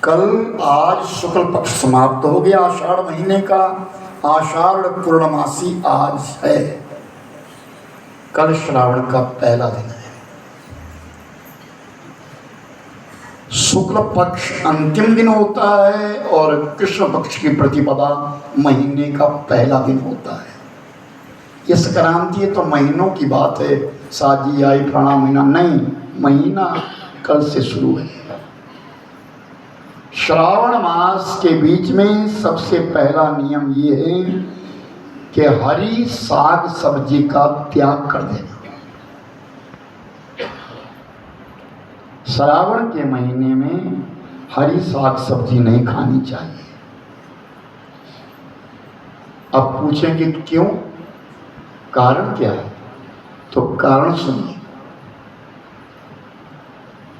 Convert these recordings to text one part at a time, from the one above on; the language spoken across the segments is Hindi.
कल आज शुक्ल पक्ष समाप्त हो गया आषाढ़ महीने का। आषाढ़ पूर्णमासी आज है, कल श्रावण का पहला दिन है। शुक्ल पक्ष अंतिम दिन होता है और कृष्ण पक्ष की प्रतिपदा महीने का पहला दिन होता है। ये संक्रांति तो महीनों की बात है, साजी आई फलाना महीना नहीं, महीना कल से शुरू है। श्रावण मास के बीच में सबसे पहला नियम ये है कि हरी साग सब्जी का त्याग कर देना। श्रावण के महीने में हरी साग सब्जी नहीं खानी चाहिए। अब पूछेंगे क्यों, कारण क्या है? तो कारण सुनिए।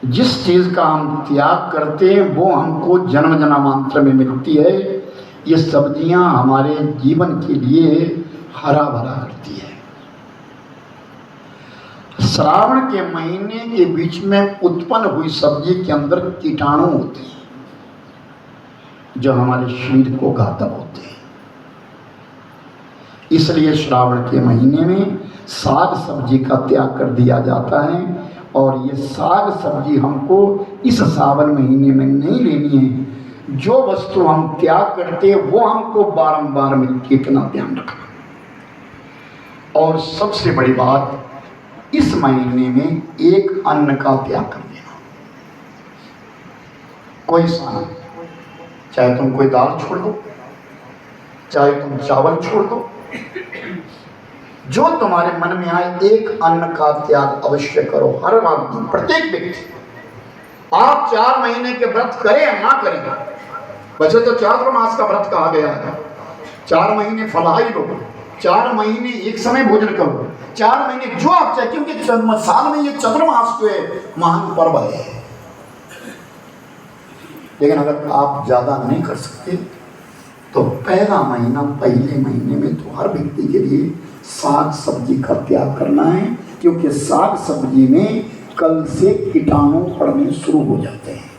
जिस चीज का हम त्याग करते हैं वो हमको जन्म जन्मांतर में मिलती है। ये सब्जियां हमारे जीवन के लिए हरा भरा करती है। श्रावण के महीने के बीच में उत्पन्न हुई सब्जी के अंदर कीटाणु होते हैं जो हमारे शरीर को घातक होते हैं। इसलिए श्रावण के महीने में साग सब्जी का त्याग कर दिया जाता है। और ये साग सब्जी हमको इस सावन महीने में नहीं लेनी है। जो वस्तु हम त्याग करते हैं वो हमको बारंबार मिलती है, इतना ध्यान रखना। और सबसे बड़ी बात, इस महीने में एक अन्न का त्याग कर देना। कोई सा, चाहे तुम कोई दाल छोड़ दो, चाहे तुम चावल छोड़ दो, जो तुम्हारे मन में आए एक अन्न का त्याग अवश्य करो। हर आदमी, प्रत्येक व्यक्ति। आप 4 महीने के व्रत करें या ना करें, वैसे तो चातुर्मास का व्रत कहा गया है। 4 महीने फलाहारी लो, 4 महीने एक समय भोजन करो, 4 महीने जो आप चाहे, क्योंकि साल में ये चातुर्मास जो है महान पर्व है। लेकिन अगर आप ज्यादा नहीं कर सकते तो पहला महीना, पहले महीने में तो हर व्यक्ति के लिए साग सब्जी का त्याग करना है। क्योंकि साग सब्जी में कल से कीटाणु पड़ने शुरू हो जाते हैं।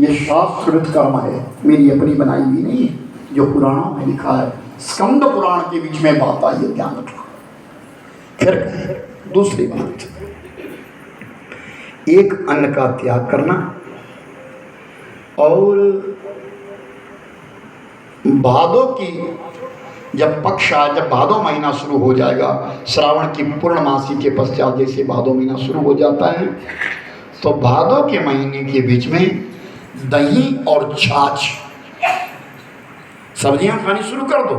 ये शास्त्रविद कर्म है, मेरी अपनी बनाई हुई नहीं है, जो पुराणों में लिखा है। स्कंद पुराण के बीच में बात आई है, ध्यान रखना। फिर दूसरी बात, एक अन्न का त्याग करना। और भादों की जब पक्ष आए, जब भादो महीना शुरू हो जाएगा, श्रावण की पूर्णमासी के पश्चात जैसे भादो महीना शुरू हो जाता है, तो भादो के महीने के बीच में दही और छाछ, सब्जियां खानी शुरू कर दो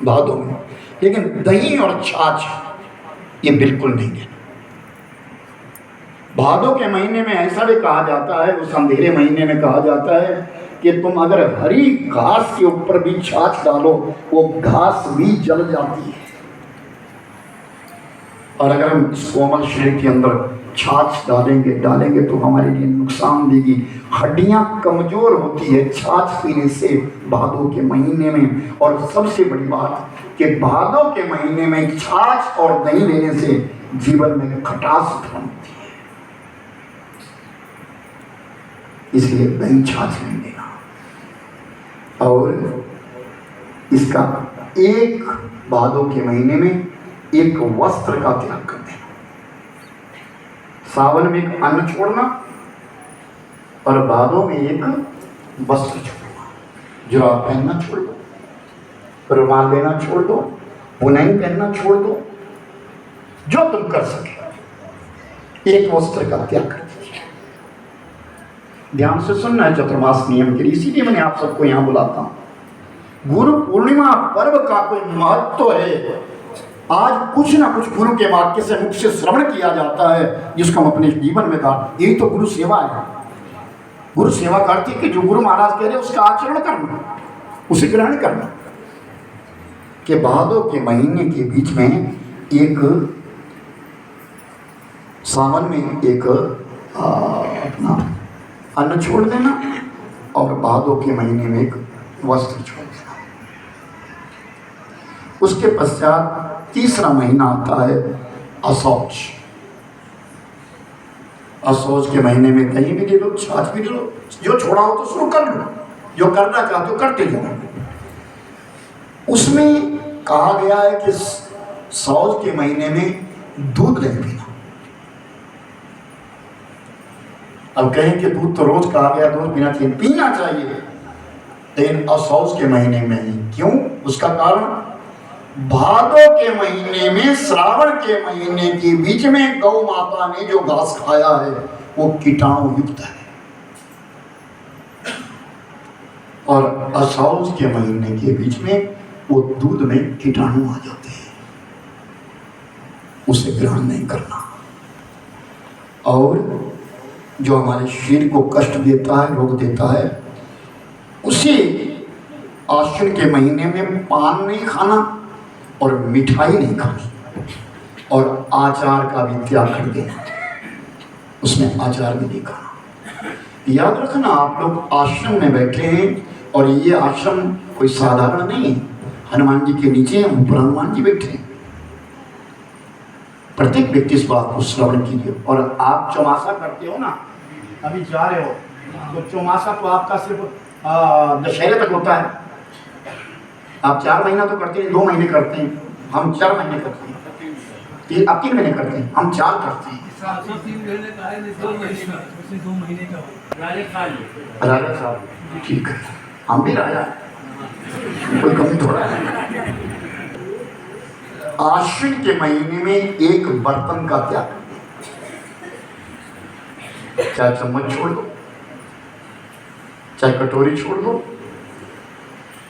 भादो में, लेकिन दही और छाछ ये बिल्कुल नहीं है। भादो के महीने में ऐसा भी कहा जाता है, उस अंधेरे महीने में कहा जाता है कि तुम अगर हरी घास के ऊपर भी छाछ डालो, वो घास भी जल जाती है। और अगर हम इस कोमल शरीर के अंदर छाछ डालेंगे तो हमारे लिए नुकसान देगी। हड्डियां कमजोर होती है छाछ पीने से भादों के महीने में। और सबसे बड़ी बात कि भादों के महीने में छाछ और दही लेने से जीवन में खटास उत्पन्न होती है। इसलिए दही छाछ नहीं लेना। और इसका एक भादों के महीने में एक वस्त्र का त्याग कर देना। सावन में एक अन्न छोड़ना और भादों में एक वस्त्र छोड़ना। जुराब पहनना छोड़ दो, रुमाल लेना छोड़ दो, बुनाई पहनना छोड़ दो, जो तुम कर सके एक वस्त्र का त्याग कर दीजिए। ध्यान से सुनना है चतुर्मास नियम के लिए, इसीलिए मैंने आप सबको यहां बुलाता हूं। गुरु पूर्णिमा पर्व का कोई महत्व है। आज कुछ ना कुछ गुरु के वाक्य से मुख से श्रवण किया जाता है, जिसको हम अपने जीवन में धारण, यही तो गुरु सेवा है। गुरु सेवा करती कि जो गुरु महाराज कह रहे उसका आचरण करना, उसे ग्रहण करना। कि भादों के महीने के बीच में एक सावन में एक अपना अन्न छोड़ देना और भादों के महीने में एक वस्त्र छोड़ देना। उसके पश्चात तीसरा महीना आता है असौच। और सोच के महीने में दही भी ले लो, छाछ भी ले लो, जो छोड़ा हो तो शुरू कर लो, जो करना चाहते हो करते जाओ। उसमें कहा गया है कि सौज के महीने में दूध नहीं पीना। अब कहें कि दूध तो रोज कहा गया दूध पीना चाहिए, पीना चाहिए, लेकिन असौज के महीने में ही। क्यों? उसका कारण भादों के महीने में, श्रावण के महीने के बीच में गौ माता ने जो घास खाया है वो कीटाणु युक्त है, और असौज के महीने के बीच में वो दूध में कीटाणु आ जाते हैं, उसे ग्रहण नहीं करना। और जो हमारे शरीर को कष्ट देता है, रोग देता है, उसी आश्विन के महीने में पान नहीं खाना और मिठाई नहीं खानी, और आचार का भी त्याग कर देना, उसमें आचार भी नहीं खाना। याद रखना, आप लोग आश्रम में बैठे हैं, और ये आश्रम कोई साधारण नहीं है। हनुमान जी के नीचे ऊपर हनुमान जी बैठे हैं। प्रत्येक व्यक्ति इस बात को श्रवण कीजिए। और आप चौमासा करते हो ना, अभी जा रहे हो, तो चौमासा तो आपका सिर्फ दशहरे तक होता है। आप 4 महीना तो करते हैं, 2 महीने करते हैं, हम 4 महीने करते हैं, आप 3 महीने करते हैं, हम 4 करते हैं। राजा साहब ठीक है, हम भी राजा, कोई कमी थोड़ा है। आश्विन के महीने में एक बर्तन का त्याग, चाहे चम्मच छोड़ दो, चाहे कटोरी छोड़ दो,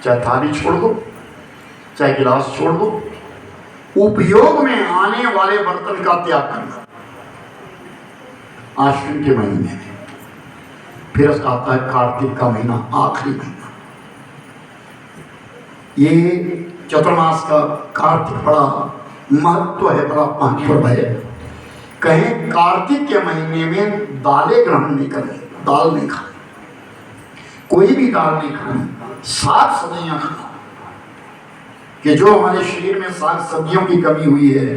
चाहे थाली छोड़ दो, चाहे गिलास छोड़ दो, उपयोग में आने वाले बर्तन का त्याग करना आश्विन के महीने में। फिर उसका आता है कार्तिक का महीना, आखिरी महीना। ये चतुर्मास का कार्तिक बड़ा महत्व है, बड़ा महत्व है। कहें कार्तिक के महीने में दालें ग्रहण नहीं करें, दाल नहीं खानी, कोई भी दाल नहीं खानी, साग सब्जियां खाना, कि जो हमारे शरीर में साग सब्जियों की कमी हुई है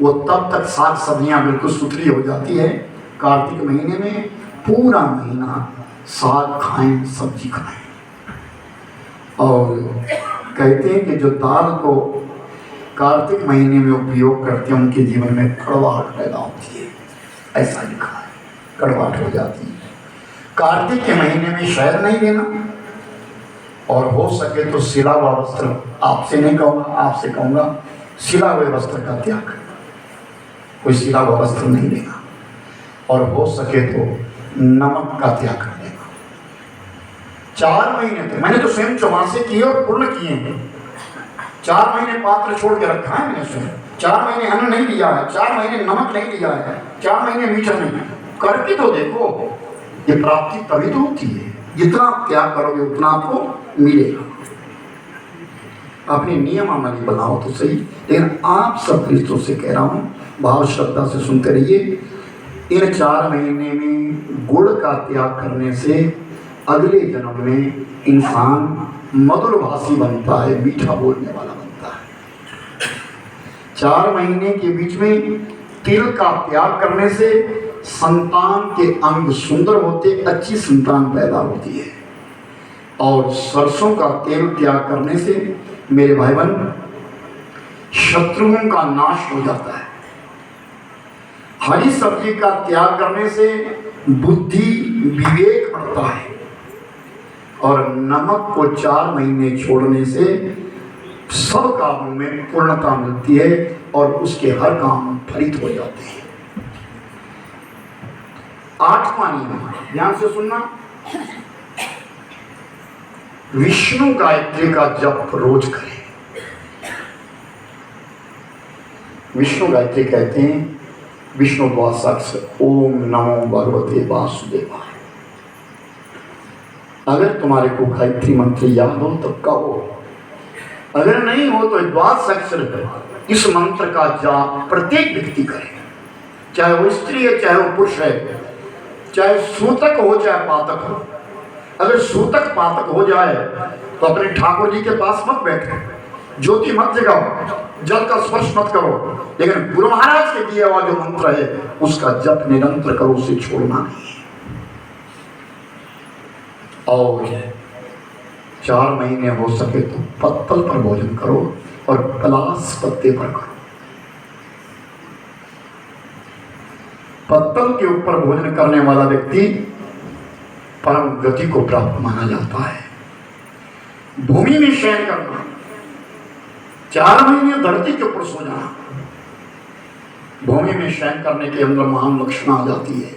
वो तब तक साग सब्जियां बिल्कुल सुथरी हो जाती है। कार्तिक महीने में पूरा महीना साग खाएं, सब्जी खाएं। और कहते हैं कि जो दाल को कार्तिक महीने में उपयोग करते हैं उनके जीवन में कड़वाहट पैदा होती है, ऐसा लिखा है, कड़वाहट हो जाती है। कार्तिक के महीने में शहद नहीं लेना, और हो सके तो सिला हुआ वस्त्र, आपसे नहीं कहूँगा, आपसे कहूँगा सिला हुए वस्त्र का त्याग करना, कोई सिला हुआ वस्त्र नहीं लेना, और हो सके तो नमक का त्याग कर देना। 4 महीने तक मैंने तो स्वयं चौमासे किए और पूर्ण किए हैं। 4 महीने पात्र छोड़ के रखा है मैंने स्वयं, 4 महीने अन्न नहीं लिया है, 4 महीने नमक नहीं लिया है, 4 महीने मीठा नहीं, करके तो देखो, ये प्राप्ति तभी तो होती है। जितना आप त्याग करोगे उतना आपको मिलेगा। अपनी नियमावली बनाओ तो सही, लेकिन आप सब रिश्तों से कह रहा हूँ, भाव श्रद्धा से सुनते रहिए। इन 4 महीने में गुड़ का त्याग करने से अगले जन्म में इंसान मधुरभाषी बनता है, मीठा बोलने वाला बनता है। 4 महीने के बीच में तिल का त्याग करने से संतान के अंग सुंदर होते, अच्छी संतान पैदा होती है। और सरसों का तेल त्याग करने से मेरे भाई बहन शत्रुओं का नाश हो जाता है। हरी सब्जी का त्याग करने से बुद्धि विवेक बढ़ता है। और नमक को 4 महीने छोड़ने से सब कामों में पूर्णता मिलती है और उसके हर काम फलित हो जाते हैं। 8वां नियम, ध्यान से सुनना, विष्णु गायत्री का जप रोज करें। विष्णु गायत्री कहते हैं विष्णु द्वादशाक्षर ओम नमो भगवते वासुदेवाय। अगर तुम्हारे को गायत्री मंत्र याद हो तो कहो, अगर नहीं हो तो द्वादशाक्षर इस मंत्र का जाप प्रत्येक व्यक्ति करे, चाहे वो स्त्री है, चाहे वो पुरुष है, चाहे सूतक हो चाहे पातक हो। अगर सूतक पातक हो जाए तो अपने ठाकुर जी के पास मत बैठे, ज्योति मत जगाओ, जल का स्पर्श मत करो, लेकिन गुरु महाराज के दिए हुआ जो मंत्र है उसका जप निरंतर करो, उसे छोड़ना नहीं। और 4 महीने हो सके तो पत्तल पर भोजन करो और पलास पत्ते पर करो। पत्तल के ऊपर भोजन करने वाला व्यक्ति परम गति को प्राप्त माना जाता है। भूमि में शयन करना, 4 महीने धरती के ऊपर सो जाना, भूमि में शयन करने के अंदर महान लक्षण आ जाती है।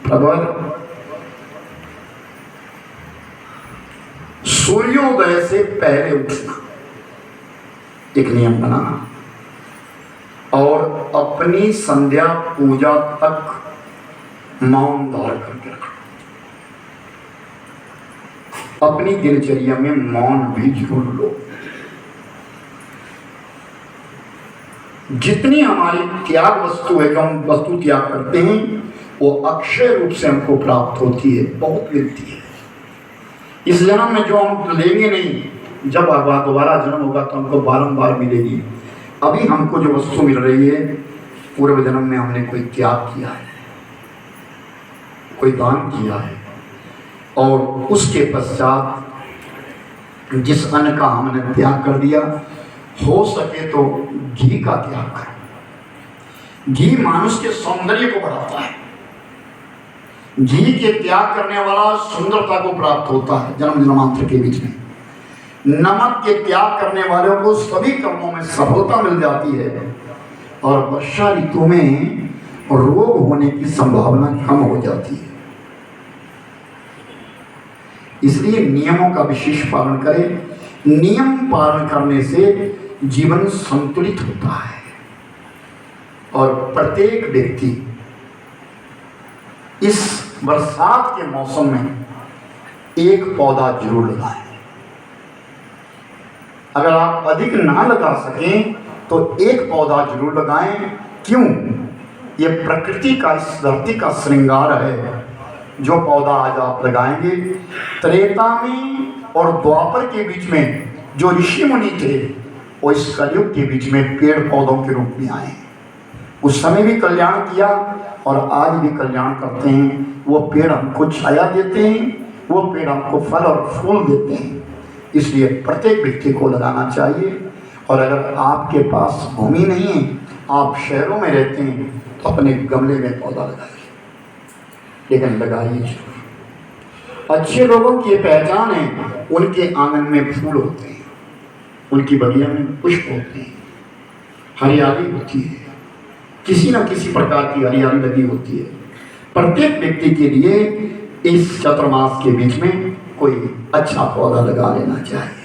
प्रबर सूर्योदय से पहले उठना एक नियम बनाना और अपनी संध्या पूजा तक मौन धारण करके रखना। अपनी दिनचर्या में मौन भी जरूर लो। जितनी हमारी त्याग वस्तु है, जो हम वस्तु त्याग करते हैं, वो अक्षय रूप से हमको प्राप्त होती है, बहुत मिलती है। इस जन्म में जो हम लेंगे नहीं, जब दोबारा जन्म होगा तो हमको बारंबार मिलेगी। अभी हमको जो वस्तु मिल रही है, पूर्व जन्म में हमने कोई त्याग किया है, कोई दान किया है, और उसके पश्चात जिस अन्न का हमने त्याग कर दिया, हो सके तो घी का त्याग करें। घी मानुष के सौंदर्य को बढ़ाता है। घी के त्याग करने वाला सुंदरता को प्राप्त होता है जन्म जन्मांतर के बीच में। नमक के त्याग करने वालों को सभी कर्मों में सफलता मिल जाती है और वर्षा ऋतु में रोग होने की संभावना कम हो जाती है। इसलिए नियमों का विशेष पालन करें। नियम पालन करने से जीवन संतुलित होता है और प्रत्येक व्यक्ति इस बरसात के मौसम में एक पौधा जरूर लगाए। अगर आप अधिक ना लगा सकें तो एक पौधा जरूर लगाएं। क्यों? ये प्रकृति का, इस धरती का श्रृंगार है। जो पौधा आज आप लगाएंगे, त्रेता में और द्वापर के बीच में जो ऋषि मुनि थे, वो इस कलयुग के बीच में पेड़ पौधों के रूप में आए। उस समय भी कल्याण किया और आज भी कल्याण करते हैं। वो पेड़ हमको छाया देते हैं, वो पेड़ हमको फल और फूल देते हैं। इसलिए प्रत्येक व्यक्ति को लगाना चाहिए। और अगर आपके पास भूमि नहीं है, आप शहरों में रहते हैं, तो अपने गमले में पौधा लगाइए, लेकिन लगाइए जरूर। अच्छे लोगों की पहचान है, उनके आंगन में फूल होते हैं, उनकी बगिया में पुष्प होते हैं, हरियाली होती है, किसी न किसी प्रकार की हरियाली लगी होती है। प्रत्येक व्यक्ति के लिए इस चतुर्मास के बीच में कोई अच्छा पौधा लगा लेना चाहिए।